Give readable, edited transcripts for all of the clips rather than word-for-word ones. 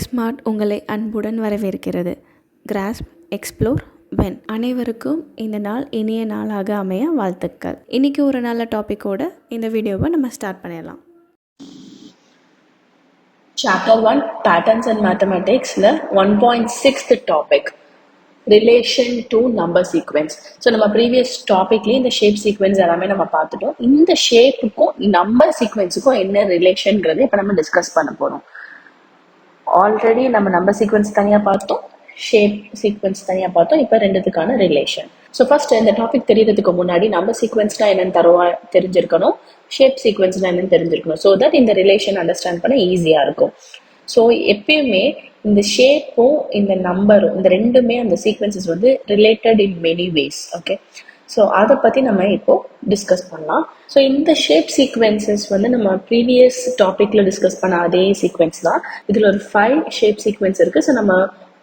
Smart உங்களை அன்புடன் வரவேற்கிறது. Grass, explore, when. அனைவருக்கும் இந்த நாள் இனிய நாளாக அமைய வாழ்த்துக்கள். இன்றைக்கி ஒரு நல்ல டாப்பிக்கோட இந்த வீடியோவை நம்ம ஸ்டார்ட் பண்ணிடலாம். சாப்டர் 1 பேட்டர்ன்ஸ் அண்ட் மேத்தமெட்டிக்ஸில் 1.6 topic relation to number sequence. So நம்ம ப்ரீவியஸ் டாபிக்லேயே இந்த ஷேப் சீக்வென்ஸ் எல்லாமே நம்ம பார்த்துட்டோம். இந்த ஷேப்புக்கும் நம்பர் சீக்வென்ஸுக்கும் என்ன ரிலேஷன்ங்கிறது இப்போ நம்ம டிஸ்கஸ் பண்ண போகிறோம். ஆல்ரெடி நம்ம நம்பர் சீக்வென்ஸ் தனியாக பார்த்தோம், ஷேப் சீக்வென்ஸ் தனியாக பார்த்தோம். இப்போ ரெண்டுத்துக்கான ரிலேஷன். ஸோ ஃபர்ஸ்ட் இந்த டாபிக் தெரியறதுக்கு முன்னாடி நம்பர் சீக்வென்ஸ்னா என்னன்னு தெரிஞ்சிருக்கணும், ஷேப் சீக்வென்ஸ்னா என்னன்னு தெரிஞ்சிருக்கணும். ஸோ தட் இந்த ரிலேஷன் அண்டர்ஸ்டாண்ட் பண்ண ஈஸியாக இருக்கும். ஸோ எப்பயுமே இந்த ஷேப்பும் இந்த நம்பரும் இந்த ரெண்டுமே அந்த சீக்வென்சஸ் வந்து related in many ways. Okay, so அதை பற்றி நம்ம இப்போ டிஸ்கஸ் பண்ணலாம். ஸோ இந்த ஷேப் சீக்வென்சஸ் வந்து நம்ம ப்ரீவியஸ் டாப்பிக்கில் டிஸ்கஸ் பண்ண அதே சீக்வென்ஸ் தான். இதில் ஒரு 5 ஷேப் சீக்வென்ஸ் இருக்குது. ஸோ நம்ம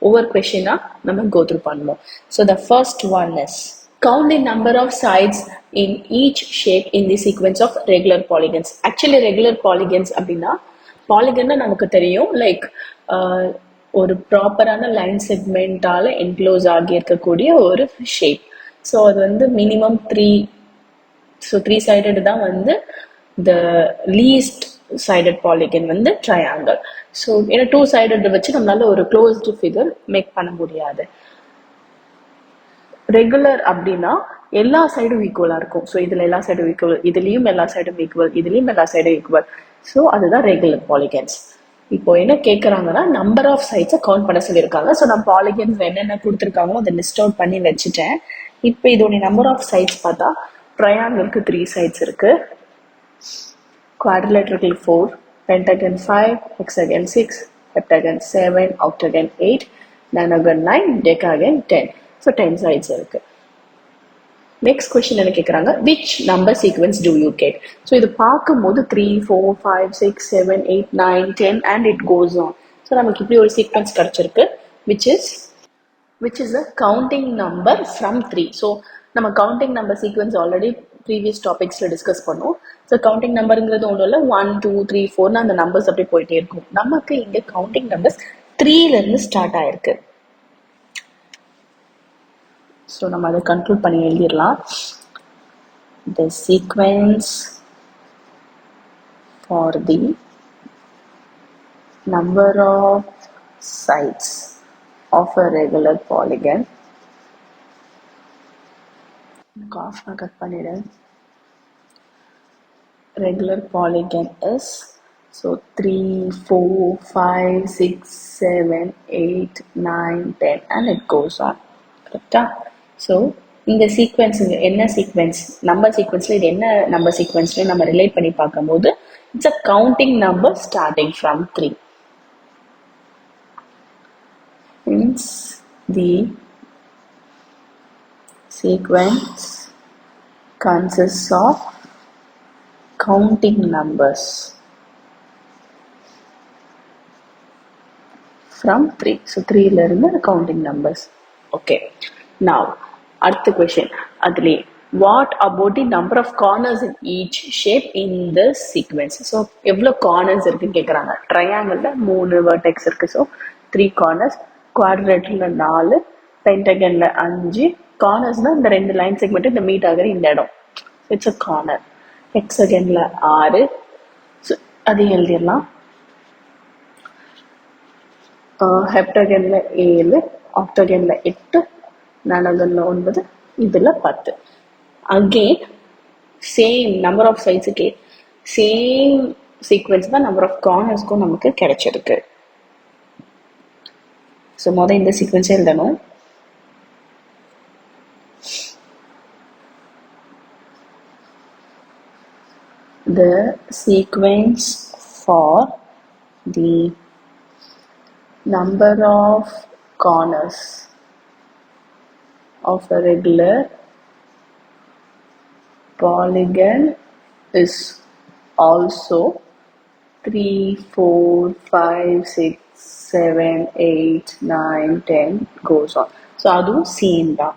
ஒவ்வொரு கொஷினாக நம்ம கோ த்ரூ பண்ணுவோம். So the first one is count the number of sides in each shape in the sequence of regular polygons. Actually regular polygons அப்படின்னா பாலிகன்னா நமக்கு தெரியும், லைக் ஒரு ப்ராப்பரான லைன் செக்மெண்டால என்க்ளோஸ் ஆகி இருக்கக்கூடிய ஒரு ஷேப். ஸோ அது வந்து மினிமம் 3. ஸோ 3 சைடட் தான் வந்து த லீஸ்ட் சைடட் பாலிகன் வந்து ட்ரையாங்கிள். ஸோ ஏன்னா 2 சைடட் வச்சு நம்மளால ஒரு க்ளோஸ்டு ஃபிகர் மேக் பண்ண முடியாது. ரெகுலர் அப்படின்னா எல்லா சைடும் ஈக்குவலாக இருக்கும். ஸோ இதில் எல்லா சைடும் ஈக்குவல், இதுலேயும் எல்லா சைடும் ஈக்குவல், இதுலேயும் எல்லா சைடும் ஈக்குவல். ஸோ அதுதான் ரெகுலர் பாலிகன்ஸ். இப்போ என்ன கேட்குறாங்கன்னா நம்பர் ஆஃப் சைட்ஸை கவுண்ட் பண்ண சொல்லியிருக்காங்க. ஸோ நான் பாலிகன்ஸ் என்னென்ன கொடுத்துருக்காங்களோ அதை லிஸ்ட் அவுட் பண்ணி வச்சுட்டேன். இப்போ இதோடைய நம்பர் ஆஃப் சைட்ஸ் பார்த்தா ட்ரையாங்கிளுக்கு 3 சைட்ஸ் இருக்கு, குவாட்ரிலேட்டருக்கு 4, pentagon 5, hexagon 6, heptagon 7, octagon 8, nonagon 9, decagon 10. So 10 sides இருக்கு. நெக்ஸ்ட் கொஸ்டின் என்ன கேட்குறாங்க, which number sequence do you get? So இது பார்க்கும்போது 3, 4, 5, 6, 7, 8, 9, 10 and it goes on. So நமக்கு இப்படி ஒரு சீக்வென்ஸ் கிடச்சிருக்கு, which is a counting number from 3. So நம்ம counting number sequence already previous டாபிக்ஸில் டிஸ்கஸ் பண்ணோம். ஸோ கவுண்டிங் நம்பருங்கிறது ஒன்றும் இல்லை, 1, 2, 3, 4 அந்த நம்பர்ஸ் அப்படியே போயிட்டே இருக்கும். நமக்கு இங்கே கவுண்டிங் நம்பர்ஸ் 3லேருந்து ஸ்டார்ட் ஆயிருக்கு. ஸோ நம்ம அதை கன்க்ளூட் பண்ணி எழுதிடலாம். The sequence for the number of sides of a regular polygon. Cough na cut பண்ணிடு. Regular polygon is so 3, 4, 5, 6, 7, 8, 9, 10 and it goes on. கரெக்டா? ஸோ இந்த சீக்வென்ஸ் என்ன சீக்வென்ஸ், நம்பர் சீக்வென்ஸில் இது என்ன நம்பர் சீக்வென்ஸ்ல நம்ம ரிலேட் பண்ணி பார்க்கும்போது it's a counting number starting from 3. Hence the sequence consists of counting numbers from 3. So 3ல இருந்து counting numbers. Okay. Now அடுத்த கொஸ்டின், அதுலேயே what about the number of corners in each shape in the sequence? So எவ்வளோ corners இருக்குன்னு கேட்குறாங்க. ட்ரையாங்கிளில் 3 vertex இருக்குது, so 3 corners. குவாட்ரிலேட்டரில் 4, பென்டகனில் 5. கார்னர்ஸ்னால் இந்த 2 லைன் செக்மெண்ட் இந்த மீட் ஆகிற இந்த இடம், இட்ஸ் அ கார்னர். ஹெக்ஸகனில் 6, ஸோ அதையும் எழுதிடலாம். ஹெப்டகனில் 7, ஆக்டகனில் 8, நானோகனில் 9, இதில் 10. அகெயின் சேம் நம்பர் ஆஃப் சைட்ஸுக்கே சேம் சீக்வென்ஸ் தான் நம்பர் ஆஃப் கார்னர்ஸ்க்கும் நமக்கு கிடைச்சிருக்கு. ஸோ மொதல் இந்த சீக்வென்ஸே எழுதணும். The sequence for the number of corners of a regular polygon is also 3, 4, 5, 6, 7, 8, 9, 10 goes on. So அதுவும் சேம் தான்.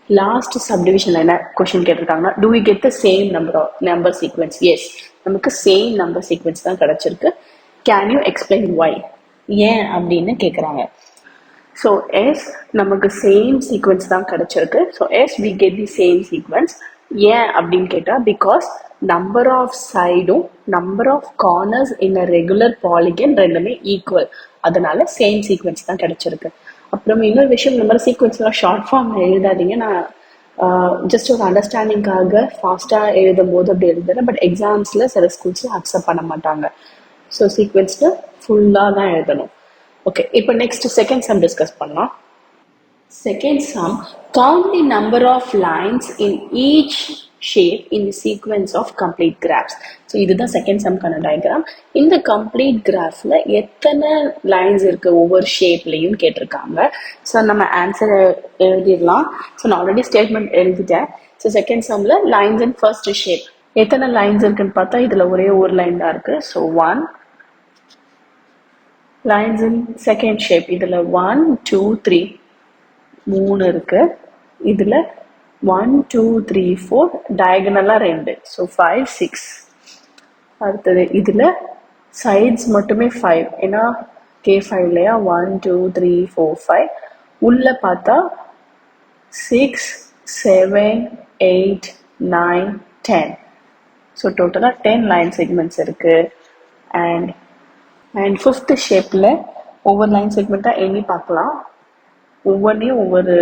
லாஸ்ட் சப்டிவிஷனில் என்ன கொஷின் கேட்டிருக்காங்கன்னா, do we get the same number sequence? Yes, நமக்கு சேம் நம்பர் சீக்வென்ஸ் தான் கிடச்சிருக்கு. Can you explain why? ஏன் அப்படின்னு கேட்குறாங்க. ஸோ எஸ் நமக்கு சேம் சீக்வன்ஸ் தான் கிடைச்சிருக்கு. So yes we get the same sequence. ஏன் அப்படின்னு கேட்டால் பிகாஸ் நம்பர் ஆஃப் சைடும் number of corners in a regular polygon ரெண்டுமே ஈக்குவல், அதனால சேம் சீக்வன்ஸ் தான் கிடைச்சிருக்கு. அப்புறம் இன்னொரு விஷயம், இந்த மாதிரி சீக்வன்ஸ்லாம் ஷார்ட் ஃபார்ம் எழுதாதீங்க. நான் ஜஸ்ட் ஒரு அண்டர்ஸ்டாண்டிங்காக ஃபாஸ்ட்டாக எழுதும் போது அப்படி எழுதுறேன். பட் எக்ஸாம்ஸில் சில ஸ்கூல்ஸில் அக்செப்ட் பண்ண மாட்டாங்க. ஸோ சீக்வன்ஸில் ஃபுல்லாக தான் எழுதணும். ஓகே, இப்போ நெக்ஸ்ட் செகண்ட் சம் டிஸ்கஸ் பண்ணலாம். Second sum, count the number of lines in each shape in the sequence of complete graphs. So இதுதான் செகண்ட் சம்க்கான டயக்ராம். இந்த கம்ப்ளீட் கிராஃப்ல எத்தனை லைன்ஸ் இருக்கு ஒவ்வொரு ஷேப்லையும் கேட்டிருக்காங்க. ஸோ நம்ம ஆன்சர் எழுதிடலாம். ஸோ நான் ஆல்ரெடி ஸ்டேட்மெண்ட் எழுதிட்டேன். ஸோ செகண்ட் சம்ல லைன்ஸ் இன் ஃபர்ஸ்ட் ஷேப் எத்தனை லைன்ஸ் இருக்குன்னு பார்த்தா இதுல ஒரே ஒரு லைன் தான் இருக்கு. So 1 lines in second shape, இதுல 1 2 3 3 இருக்கு. இதுல 1 2 3 4 டயகனலா 2, ஸோ 5 6. அடுத்தது இதுல சைட்ஸ் மட்டுமே 5, ஏன்னா K5 இல்லையா, 1 2 3 4 5. உள்ள பார்த்தா 6 7 8 9 10. ஸோ டோட்டலா 10 லைன் செக்மெண்ட்ஸ் இருக்கு. அண்ட் ஃபிஃப்த் ஷேப்ல ஒவ்வொரு லைன் செக்மெண்ட்டாக எண்ணி பார்க்கலாம். ஒவ்வொன்றையும் ஒவ்வொரு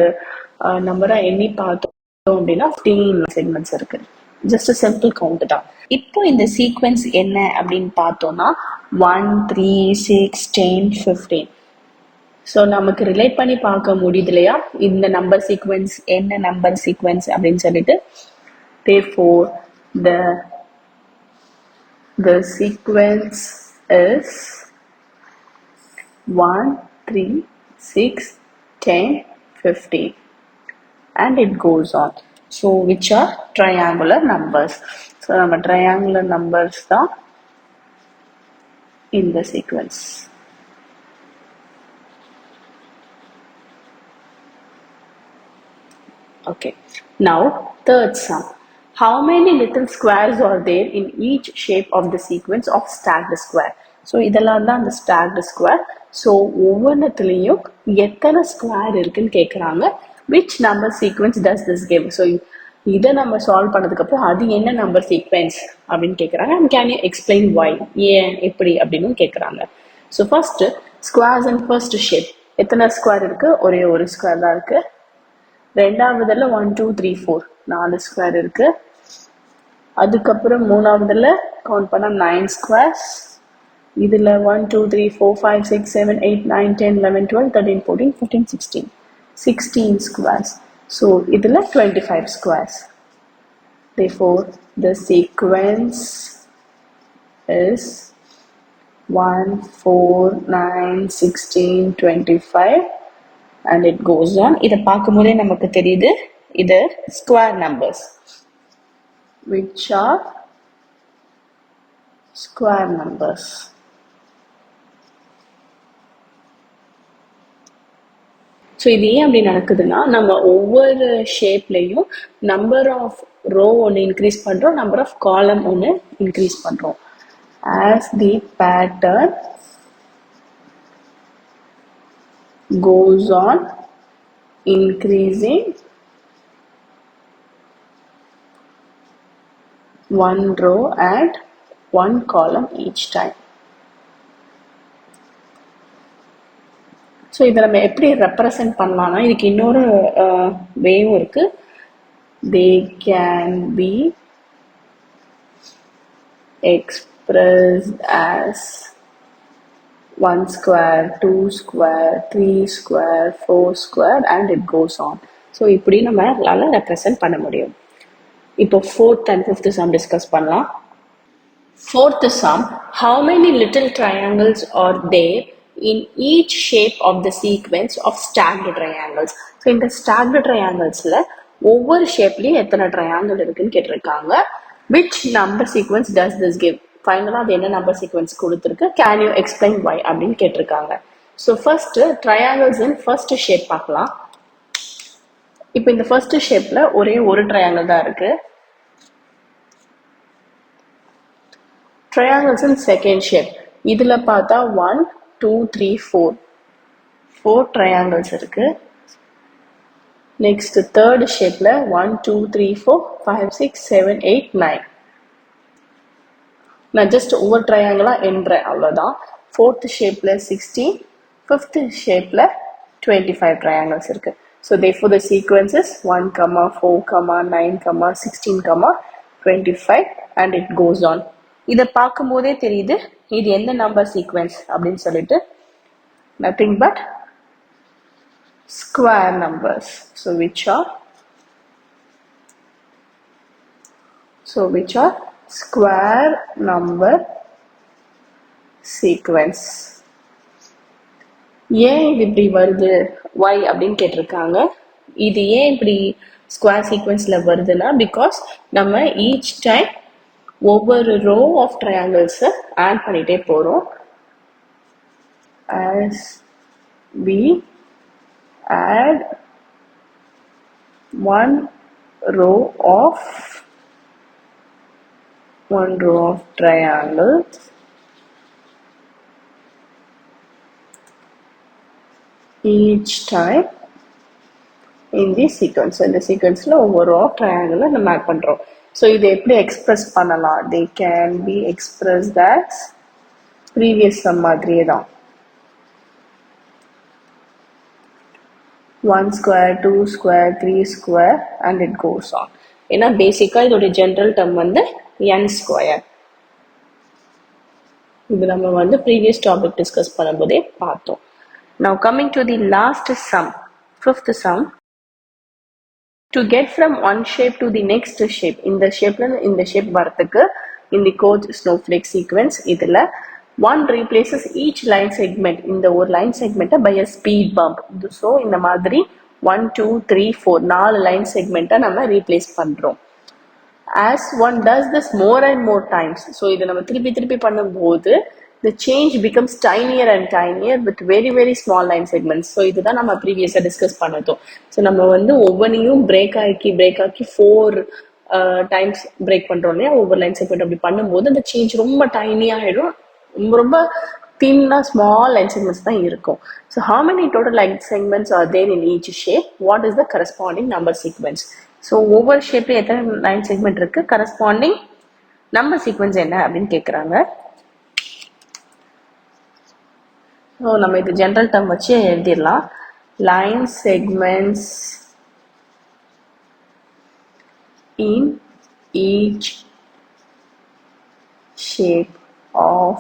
நம்பராக எண்ணி பார்த்தோம் அப்படின்னா 15 செக்மெண்ட்ஸ் இருக்கு. ஜஸ்ட் சிம்பிள் கவுண்ட் தான். இப்போ இந்த சீக்வன்ஸ் என்ன அப்படின்னு பார்த்தோம்னா 1 3 6 10 15. ஸோ நமக்கு ரிலேட் பண்ணி பார்க்க முடியுது இல்லையா இந்த நம்பர் சீக்வன்ஸ் என்ன நம்பர் சீக்வன்ஸ் அப்படின்னு சொல்லிட்டு. Therefore the sequence is 1 3 6 10 15 and it goes on. So which are triangular numbers. So நம்ம triangular numbers தான் in the sequence. Okay, now third sum. How many little squares are there in each shape of the sequence of stacked square? So இதெல்லாம் தான் அந்த stocked square. So ஒவ்வொன்றத்துலேயும் எத்தனை square இருக்குன்னு கேட்குறாங்க. Which number sequence does this give? So இதை நம்ம solve பண்ணதுக்கப்புறம் அது என்ன நம்பர் சீக்வன்ஸ் அப்படின்னு கேட்குறாங்க. அண்ட் கேன் யூ எக்ஸ்பிளைன் வை, ஏன் எப்படி அப்படின்னு கேட்குறாங்க. So first squares and first shape எத்தனை ஸ்கொயர் இருக்கு? ஒரே ஒரு ஸ்கொயர் தான் இருக்கு. ரெண்டாவதுல 1 2 3 4 4 ஸ்கொயர் இருக்கு. அதுக்கப்புறம் மூணாவதுல கவுண்ட் பண்ணா 9 ஸ்கொயர்ஸ். இதுல 1 2 3 4 5 6 7 8 9 10 11 12 13 14 15 16 16 squares. So இதுல 25 squares. Therefore the sequence is 1 4 9 16 25 and it goes on. இதை பார்க்கும்போதே நமக்கு தெரியுது இது square numbers. which are square numbers. So இது ஏன் அப்படி நடக்குதுன்னா நம்ம ஒவ்வொரு ஷேப்லையும் நம்பர் ஆஃப் ரோ ஒன்று இன்க்ரீஸ் பண்ணுறோம், நம்பர் ஆஃப் காலம் ஒன்று இன்க்ரீஸ் பண்ணுறோம். As the pattern goes on increasing one row and one column each time. So இதை நம்ம எப்படி ரெப்ரசன்ட் பண்ணலாம்னா இதுக்கு இன்னொரு வேவும் இருக்கு. They can be expressed as 1 square 2 square 3 square 4 square and it goes on. So இப்படி நம்மளால ரெப்ரசன்ட் பண்ண முடியும். இப்போ fourth and fifth some discuss பண்ணலாம். Fourth sum, how many little triangles are there in each shape of the sequence of stacked triangles? So இந்த stacked trianglesல ஒவ்வொரு ஷேப்லையும் எத்தனை triangle இருக்குன்னு கேட்டிருக்காங்க. which number sequence does this give? ஃபைனலாக அது என்ன number sequence கொடுத்துருக்கு, கேன் யூ எக்ஸ்பிளைன் வை அப்படின்னு கேட்டிருக்காங்க. ஸோ ஃபர்ஸ்ட் ட்ரையாங்கிள்ஸ் இன் ஃபர்ஸ்ட் ஷேப் பார்க்கலாம். இப்போ இந்த ஃபர்ஸ்ட் ஷேப்ல ஒரே ஒரு ட்ரையாங்கிள் தான் இருக்கு. ட்ரையாங்கிள்ஸ் இன் செகண்ட் ஷேப் இதுல பார்த்தா 1 2 3 4 4 triangles இருக்கு. நெக்ஸ்ட் தேர்ட் ஷேப்ல 1 2 3 4 5 6 7 8 9. நான் ஜஸ்ட் ஒவ்வொரு ட்ரையாங்கிளா எண்றேன் அவ்வளோதான். ஃபோர்த் ஷேப்ல 16, ஃபிஃப்த் ஷேப்ல 25 ட்ரையாங்கிள்ஸ் இருக்கு. So therefore the sequence is 1, 4, 9, 16, 25 and it goes on. இதை பார்க்கும் போதே தெரியுது இது எந்த நம்பர் சீக்வென்ஸ் அப்படின்னு சொல்லிட்டு. nothing but square numbers. So which are square number sequence. ஏன் இது இப்படி வருது, why அப்படின்னு கேட்டிருக்காங்க. இது ஏன் இப்படி ஸ்கொயர் சீக்வென்ஸ்ல வருதுன்னா, பிகாஸ் நம்ம ஈச் டைம் ஒவ்வொரு ரோ ஆஃப் ட்ரையாங்கிள்ஸ் ஆட் பண்ணிட்டே போறோம். as we add one row of triangles, each time in the sequence. இந்த சீக்வென்ஸ்ல ஒவ்வொரு ரோ ஆஃப் ட்ரையாங்கிள் நம்ம ஆட் பண்றோம். ஸோ இதை எப்படி எக்ஸ்பிரஸ் பண்ணலாம்? they can be expressed as previous sum மாதிரியே தான். 1 square, 2 square, 3 square and it goes on. ஏன்னா பேசிக்கா இதோட ஜென்ரல் டேர்ம் வந்து n ஸ்கொயர். இது நம்ம வந்து ப்ரீவியஸ் டாபிக் டிஸ்கஸ் பண்ணும்போதே பார்த்தோம். Now coming to the last sum, fifth sum. To get from one shape to the next shape, இந்த ஷேப்ல இந்த ஷேப் வரதுக்கு in the coach snowflake sequence இதுல one replaces each line segment, இந்த ஒரு line segment by a speed bump. So இந்த மாதிரி 1 2 3 4 4 line segment நம்ம replace பண்றோம். As one does this more and more times, so இதை நம்ம திருப்பி பண்ணும்போது the change becomes tinier and tinier with very very small line segments. So இதுதான் நம்ம ப்ரீவியஸாக டிஸ்கஸ் பண்ணதோம். ஸோ நம்ம வந்து ஒவ்வொன்றையும் பிரேக் ஆக்கி 4 டைம்ஸ் பிரேக் பண்ணுறோம் இல்லையா, ஒவ்வொரு லைன் செக்மெண்ட். அப்படி பண்ணும்போது அந்த சேஞ்ச் ரொம்ப டைனியாகிடும், ரொம்ப தின்னா ஸ்மால் லைன் செக்மெண்ட்ஸ் தான் இருக்கும். So how many total line segments are there in each shape? What is the corresponding number sequence? So ஒவ்வொரு ஷேப்லையும் எத்தனை லைன் செக்மெண்ட் இருக்கு, கரஸ்பாண்டிங் நம்பர் சீக்வன்ஸ் என்ன அப்படின்னு கேட்குறாங்க. ஸோ நம்ம இது ஜென்ரல் டேர்ம் வச்சு எழுதிடலாம். Line segments in each shape of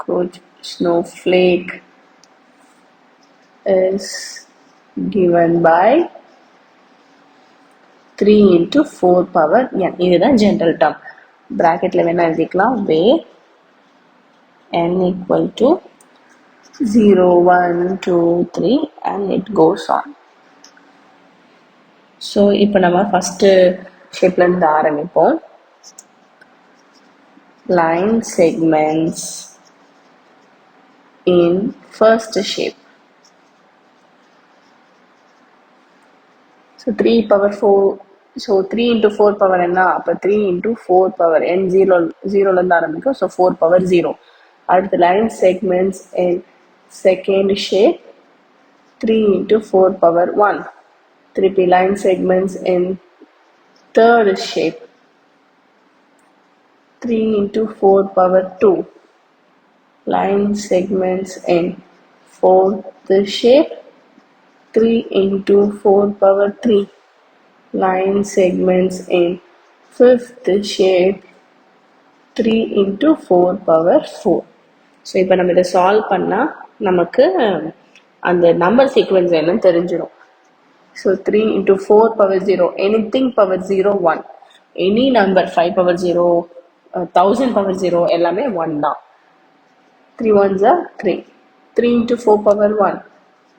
coach snowflake is given by 3 into 4 power n. இதுதான் ஜென்ரல் டேர்ம். பிராக்கெட்ல வேணா எழுதிக்கலாம், where n equal to 0 1 2 3 and it goes on. So இப்போ நம்ம ஃபஸ்ட்டு ஷேப்லேருந்து ஆரம்பிப்போம். லைன் செக்மெண்ட்ஸ் இன் first shape. So 3 power 4, so 3 into 4 power என்ன, அப்போ 3 into 4 power n ஜீரோலேருந்து ஆரம்பிக்கும். So 4 power 0. அடுத்து line segments in second shape 3 into 4 power 1. திருப்பி line segments in third shape 3 into 4 power 2. Line segments in fourth shape 3 into 4 power 3. Line segments in fifth shape 3 into 4 power 4. So இப்போ நம்ம இதை solve பண்ணால் நமக்கு அந்த number sequence என்னன்னு தெரிஞ்சிடும். So 3 into 4 power 0, anything power 0, 1. Any number 5 power 0, 1000 power 0, எல்லாமே 1 தான். 3 ones are 3. 3 into 4 power 1.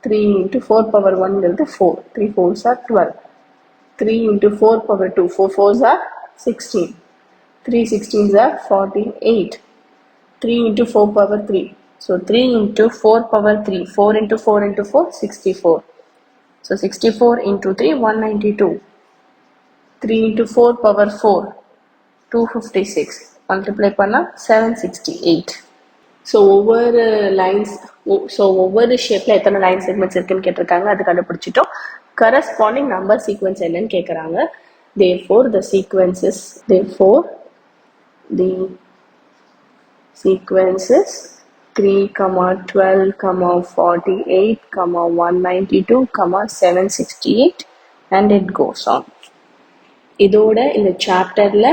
3 into 4 power 1 is 4. 3 4s are 12. 3 into 4 power 2. 4 4s are 16. 3 16s are 48. 3 into 4 power 3. So 3 into 4 power 3. 4 into 4 into 4, 64. So 64 into 3, 192. 3 into 4 power 4, 256. Multiply பண்ணால் 768. So ஒவ்வொரு ஷேப்பில் எத்தனை line segments இருக்குன்னு கேட்டிருக்காங்க, அது கண்டுபிடிச்சிட்டோம். கரஸ்பாண்டிங் நம்பர் சீக்வன்ஸ் என்னன்னு கேட்குறாங்க. therefore the sequence is 3, 12, 48, 192, 768 and it goes on. இதோட இந்த சாப்டரில்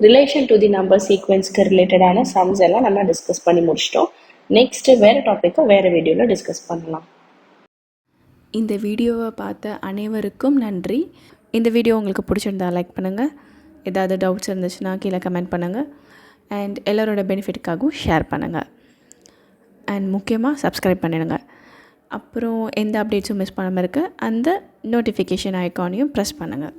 ரிலேஷன் டு தி நம்பர் சீக்வன்ஸ்க்கு ரிலேட்டடான சம்ஸ் எல்லாம் நம்ம டிஸ்கஸ் பண்ணி முடிச்சிட்டோம். நெக்ஸ்ட்டு வேறு டாப்பிக்கை வேறு வீடியோவில் டிஸ்கஸ் பண்ணலாம். இந்த வீடியோவை பார்த்த அனைவருக்கும் நன்றி. இந்த வீடியோ உங்களுக்கு பிடிச்சிருந்தா லைக் பண்ணுங்கள். ஏதாவது டவுட்ஸ் இருந்துச்சுன்னா கீழே கமெண்ட் பண்ணுங்கள். அண்ட் எல்லோரோட பெனிஃபிட்டுக்காகவும் ஷேர் பண்ணுங்கள். அண்ட் முக்கியமாக சப்ஸ்கிரைப் பண்ணிடுங்க. அப்புறம் எந்த அப்டேட்ஸும் மிஸ் பண்ணாமல் இருக்க அந்த நோட்டிஃபிகேஷன் ஐக்கானையும் ப்ரெஸ் பண்ணுங்கள்.